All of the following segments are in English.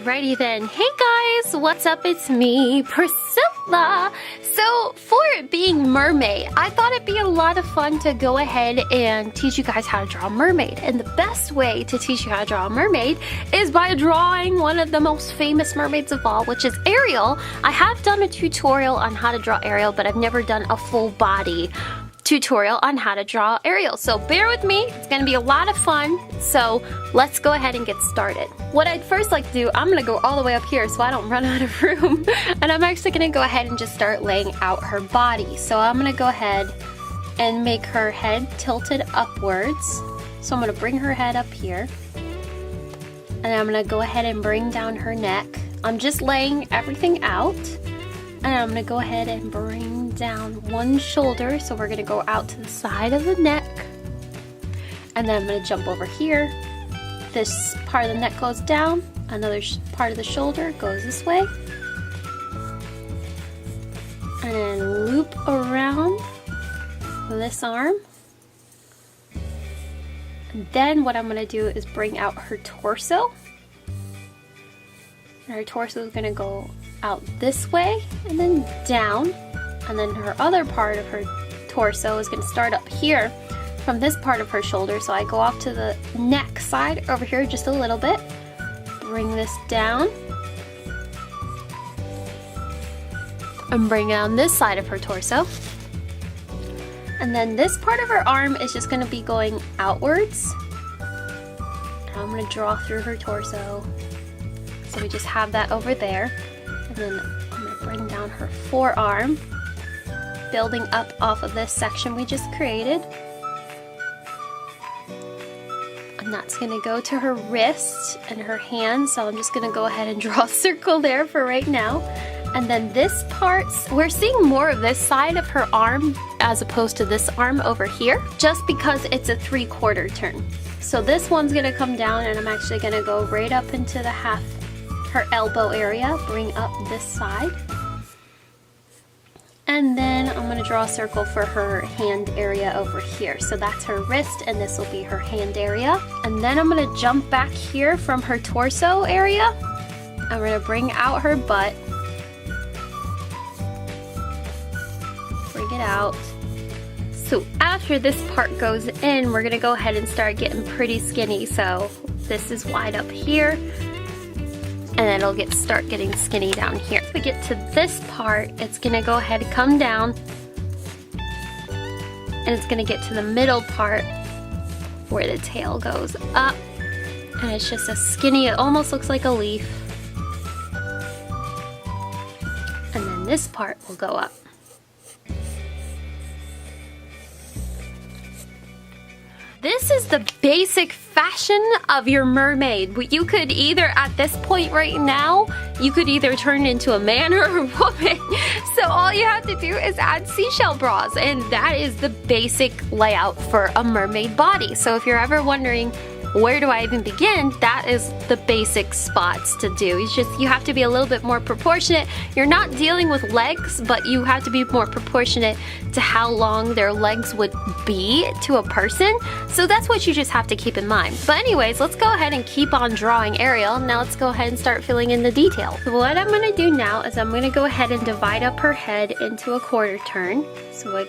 Alrighty then. Hey guys, what's up? It's me, Priscilla. So for it being mermaid, I thought it'd be a lot of fun to go ahead and teach you guys how to draw a mermaid. And the best way to teach you how to draw a mermaid is by drawing one of the most famous mermaids of all, which is Ariel. I have done a tutorial on how to draw Ariel, but I've never done a full body tutorial on how to draw Ariel. So bear with me, it's gonna be a lot of fun. So let's go ahead and get started. What I'd first like to do, I'm gonna go all the way up here so I don't run out of room. And I'm actually gonna go ahead and just start laying out her body. So I'm gonna go ahead and make her head tilted upwards. So I'm gonna bring her head up here. And I'm gonna go ahead and bring down her neck. I'm just laying everything out. And I'm gonna go ahead and bring down one shoulder, so we're gonna go out to the side of the neck. And then I'm gonna jump over here. This part of the neck goes down, another part of the shoulder goes this way. And then loop around this arm. And then what I'm gonna do is bring out her torso. And her torso is gonna go out this way and then down, and then her other part of her torso is going to start up here from this part of her shoulder. So I go off to the neck side over here just a little bit, bring this down, and bring down this side of her torso. And then this part of her arm is just going to be going outwards. And I'm going to draw through her torso. So we just have that over there. And then I'm going to bring down her forearm, building up off of this section we just created. And that's going to go to her wrist and her hand, so I'm just going to go ahead and draw a circle there for right now. And then this part, we're seeing more of this side of her arm as opposed to this arm over here, just because it's a 3/4 turn. So this one's going to come down, and I'm actually going to go right up into the her elbow area, bring up this side. And then I'm going to draw a circle for her hand area over here. So that's her wrist, and this will be her hand area. And then I'm going to jump back here from her torso area. I'm going to bring out her butt. Bring it out. So after this part goes in, we're going to go ahead and start getting pretty skinny. So this is wide up here. And then it'll start getting skinny down here. If we get to this part, it's gonna go ahead and come down, and it's gonna get to the middle part where the tail goes up, and it's just a skinny, it almost looks like a leaf. And then this part will go up. This is the basic fashion of your mermaid. You could either, at this point right now, you could either turn into a man or a woman. So all you have to do is add seashell bras, and that is the basic layout for a mermaid body. So if you're ever wondering, where do I even begin? That is the basic spots to do. You have to be a little bit more proportionate. You're not dealing with legs, but you have to be more proportionate to how long their legs would be to a person. So that's what you just have to keep in mind. But anyways, let's go ahead and keep on drawing Ariel. Now let's go ahead and start filling in the detail. So what I'm gonna do now is I'm gonna go ahead and divide up her head into a 1/4 turn. So I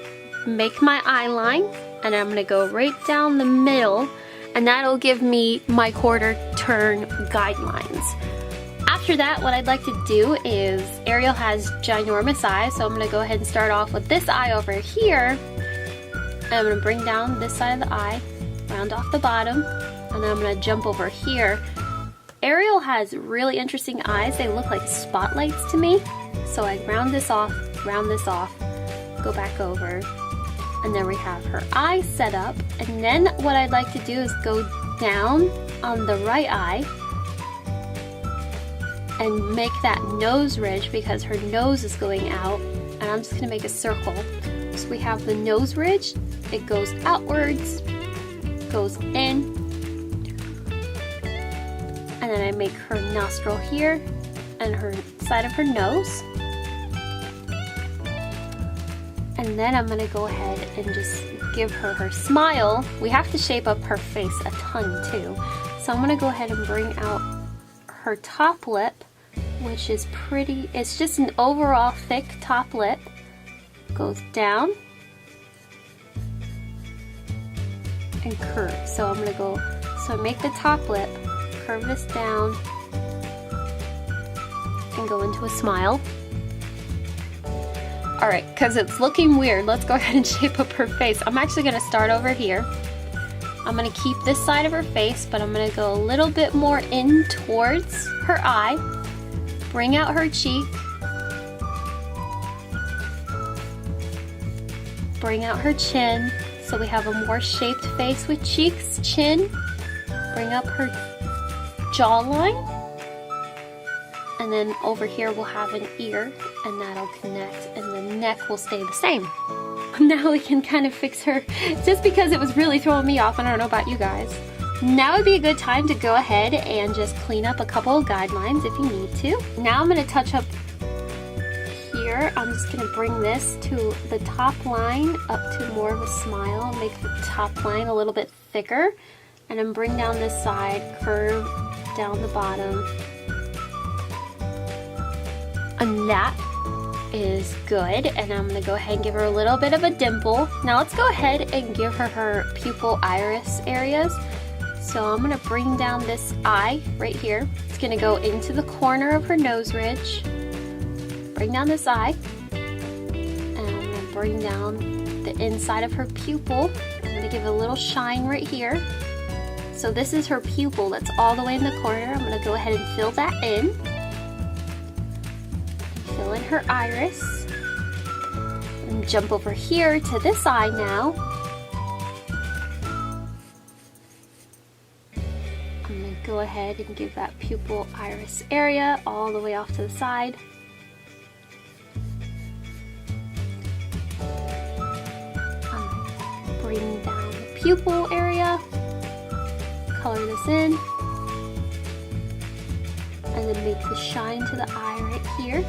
make my eye line, and I'm gonna go right down the middle, and that'll give me my 1/4 turn guidelines. After that, what I'd like to do is, Ariel has ginormous eyes, so I'm gonna go ahead and start off with this eye over here. And I'm gonna bring down this side of the eye, round off the bottom, and then I'm gonna jump over here. Ariel has really interesting eyes. They look like spotlights to me. So I round this off, go back over. And then we have her eye set up. And then what I'd like to do is go down on the right eye and make that nose ridge, because her nose is going out. And I'm just gonna make a circle. So we have the nose ridge, it goes outwards, goes in, and then I make her nostril here and her side of her nose. And then I'm gonna go ahead and just give her smile. We have to shape up her face a ton too. So I'm gonna go ahead and bring out her top lip, which is pretty, it's just an overall thick top lip. Goes down and curve. So I'm gonna make the top lip, curve this down, and go into a smile. Alright, because it's looking weird, let's go ahead and shape up her face. I'm actually gonna start over here. I'm gonna keep this side of her face, but I'm gonna go a little bit more in towards her eye. Bring out her cheek. Bring out her chin, so we have a more shaped face with cheeks, chin. Bring up her jawline. And then over here we'll have an ear, and that'll connect, and the neck will stay the same. Now we can kind of fix her, just because it was really throwing me off, and I don't know about you guys. Now would be a good time to go ahead and just clean up a couple of guidelines if you need to. Now I'm going to touch up here. I'm just going to bring this to the top line up to more of a smile, make the top line a little bit thicker, and then bring down this side, curve down the bottom. And that is good, and I'm going to go ahead and give her a little bit of a dimple. Now let's go ahead and give her pupil iris areas. So I'm going to bring down this eye right here. It's going to go into the corner of her nose ridge. Bring down this eye, and I'm going to bring down the inside of her pupil. I'm going to give it a little shine right here. So this is her pupil that's all the way in the corner. I'm going to go ahead and fill that in. Fill in her iris. And jump over here to this eye now. I'm going to go ahead and give that pupil iris area all the way off to the side. Bring down the pupil area. Color this in. And then make the shine to the eye right here.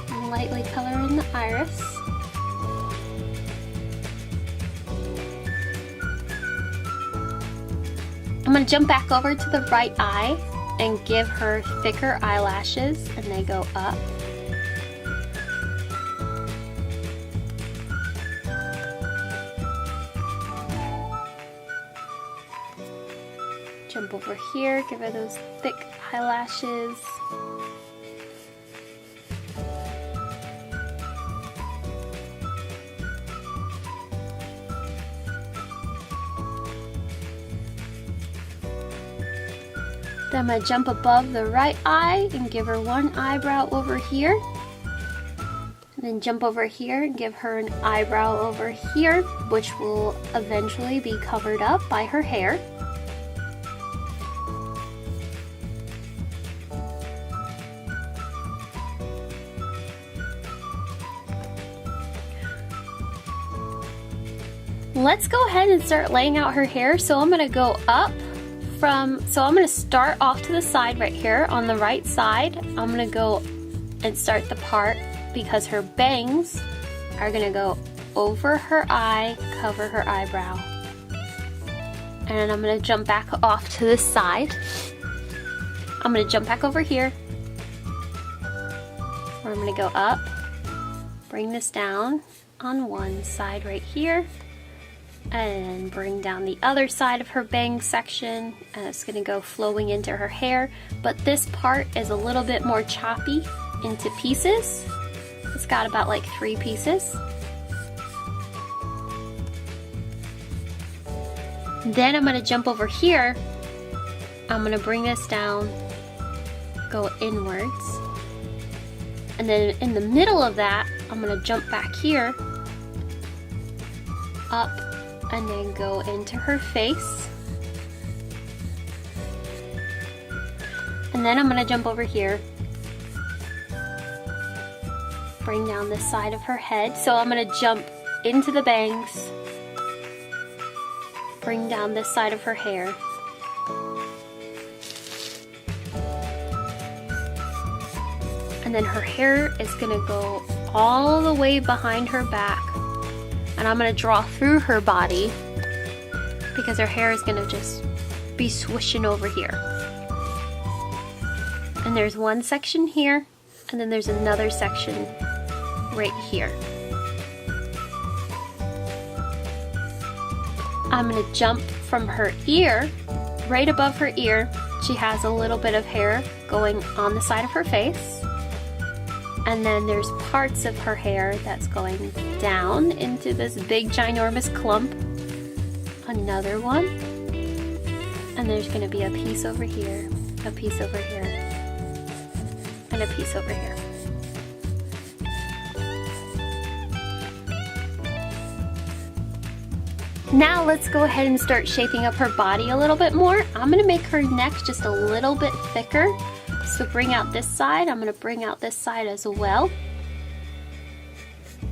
And lightly color in the iris. I'm going to jump back over to the right eye and give her thicker eyelashes, and they go up. Jump over here, give her those thick eyelashes. Then I'm going to jump above the right eye and give her one eyebrow over here. And then jump over here and give her an eyebrow over here, which will eventually be covered up by her hair. Let's go ahead and start laying out her hair. So I'm going to go up I'm going to start off to the side right here on the right side. I'm going to go and start the part because her bangs are going to go over her eye, cover her eyebrow. And I'm going to jump back off to the side. I'm going to jump back over here. Where I'm going to go up, bring this down on one side right here. And bring down the other side of her bang section, and it's going to go flowing into her hair, but this part is a little bit more choppy into pieces. It's got about like 3 pieces. Then I'm going to jump over here. I'm going to bring this down, go inwards, and then in the middle of that I'm going to jump back here, up, and then go into her face. And then I'm going to jump over here, bring down this side of her head. So I'm going to jump into the bangs, bring down this side of her hair. And then her hair is going to go all the way behind her back. And I'm going to draw through her body because her hair is going to just be swishing over here. And there's one section here, and then there's another section right here. I'm gonna jump from her ear, right above her ear. She has a little bit of hair going on the side of her face. And then there's parts of her hair that's going down into this big ginormous clump. Another one. And there's gonna be a piece over here, a piece over here, and a piece over here. Now let's go ahead and start shaping up her body a little bit more. I'm gonna make her neck just a little bit thicker. So bring out this side, I'm gonna bring out this side as well.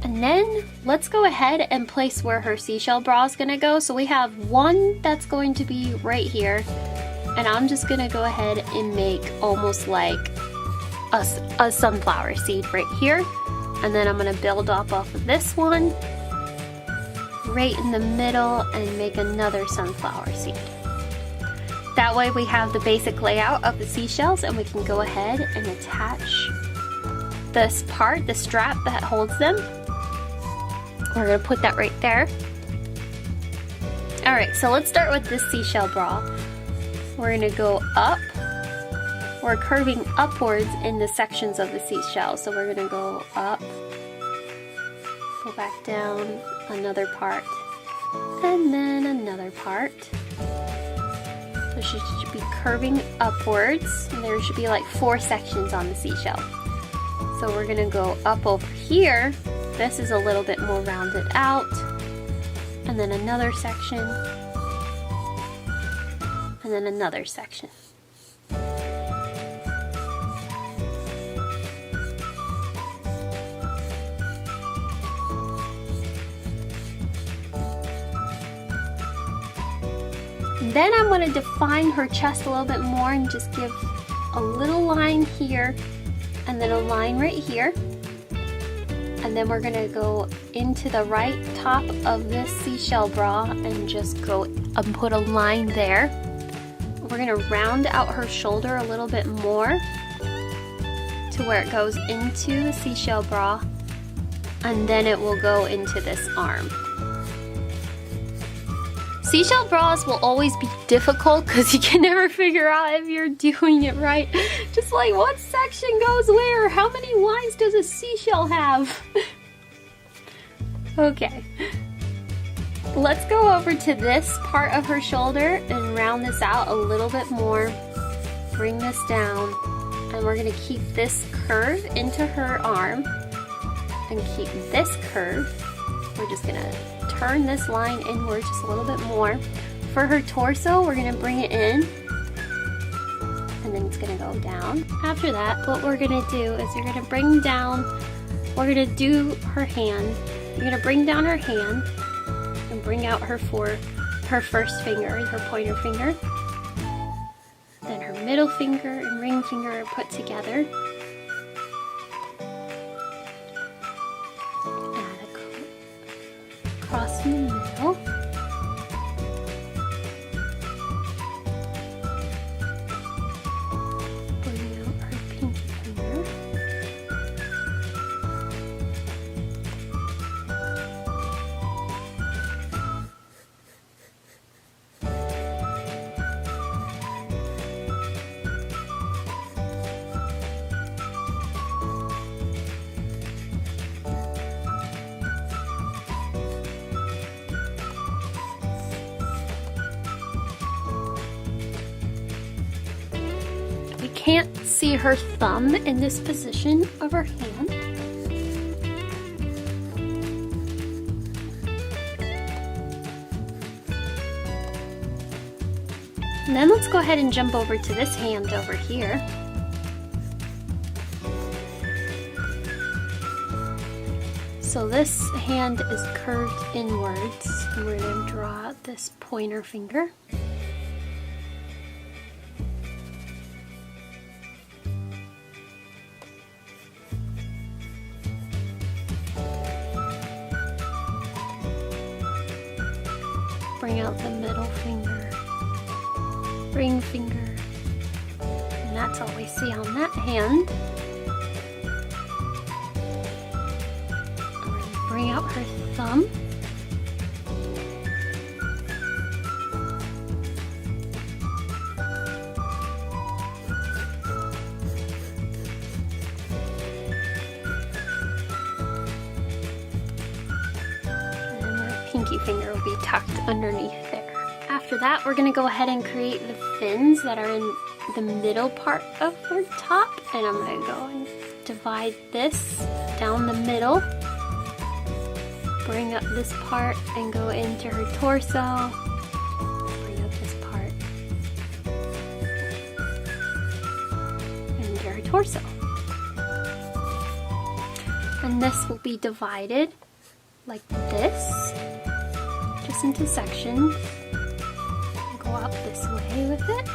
And then let's go ahead and place where her seashell bra is gonna go. So we have one that's going to be right here. And I'm just gonna go ahead and make almost like a sunflower seed right here. And then I'm gonna build up off of this one, right in the middle, and make another sunflower seed. That way we have the basic layout of the seashells, and we can go ahead and attach this part, the strap that holds them. We're gonna put that right there. Alright, so let's start with this seashell bra. We're gonna go up. We're curving upwards in the sections of the seashell. So we're gonna go up, go back down, another part, and then another part. So she should be curving upwards, and there should be like 4 sections on the seashell. So we're gonna go up over here. This is a little bit more rounded out, and then another section, and then another section. Then I'm going to define her chest a little bit more and just give a little line here and then a line right here. And then we're going to go into the right top of this seashell bra and just go and put a line there. We're going to round out her shoulder a little bit more to where it goes into the seashell bra, and then it will go into this arm. Seashell bras will always be difficult because you can never figure out if you're doing it right. Just like, what section goes where? How many lines does a seashell have? Okay. Let's go over to this part of her shoulder and round this out a little bit more. Bring this down. And we're going to keep this curve into her arm. And keep this curve. We're just going to turn this line inward just a little bit more. For her torso, we're going to bring it in, and then it's going to go down. After that, what we're going to do is you're going to bring down, we're going to do her hand. You're going to bring down her hand and bring out her first finger, her pointer finger. Then her middle finger and ring finger are put together. Across in the middle. Bring out her pinky finger. Can't see her thumb in this position of her hand. And then let's go ahead and jump over to this hand over here. So this hand is curved inwards, and we're going to draw out this pointer finger. Bring out the middle finger, ring finger, and that's all we see on that hand. We're gonna bring out her thumb. Pinky finger will be tucked underneath there. After that, we're gonna go ahead and create the fins that are in the middle part of her top, and I'm gonna go and divide this down the middle, bring up this part and go into her torso, bring up this part into her torso. And this will be divided like this, just into sections. Go up this way with it.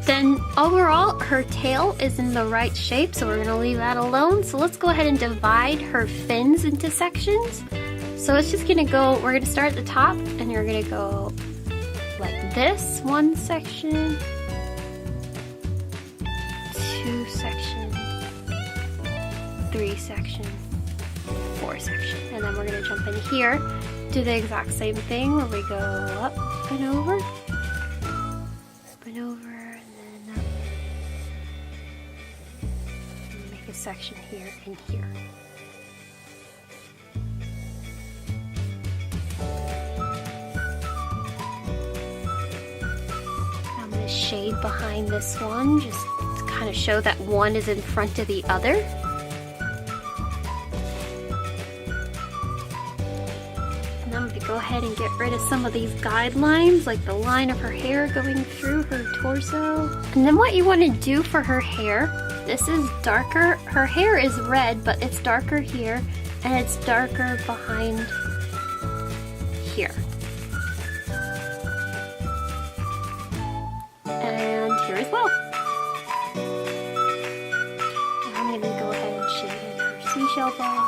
Then overall, her tail is in the right shape, so we're gonna leave that alone. So let's go ahead and divide her fins into sections. So it's just gonna go, we're gonna start at the top, and you're gonna go like this, one section, two section, three section, four section, and then we're gonna jump in here, do the exact same thing where we go up and over, and then up, and make a section here and here. I'm gonna shade behind this one, just to kind of show that one is in front of the other. And I'm going to go ahead and get rid of some of these guidelines, like the line of her hair going through her torso. And then what you want to do for her hair, this is darker. Her hair is red, but it's darker here, and it's darker behind here. And here as well. I'm going to go ahead and shade in her seashell ball.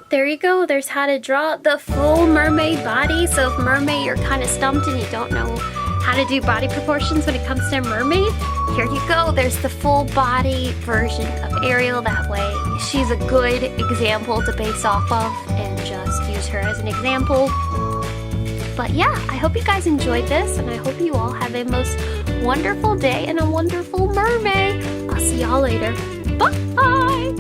There you go, there's how to draw the full mermaid body. So if mermaid, you're kind of stumped and you don't know how to do body proportions when it comes to a mermaid, here you go. There's the full body version of Ariel. That way she's a good example to base off of and just use her as an example. But yeah, I hope you guys enjoyed this, and I hope you all have a most wonderful day and a wonderful mermaid. I'll see y'all later. Bye!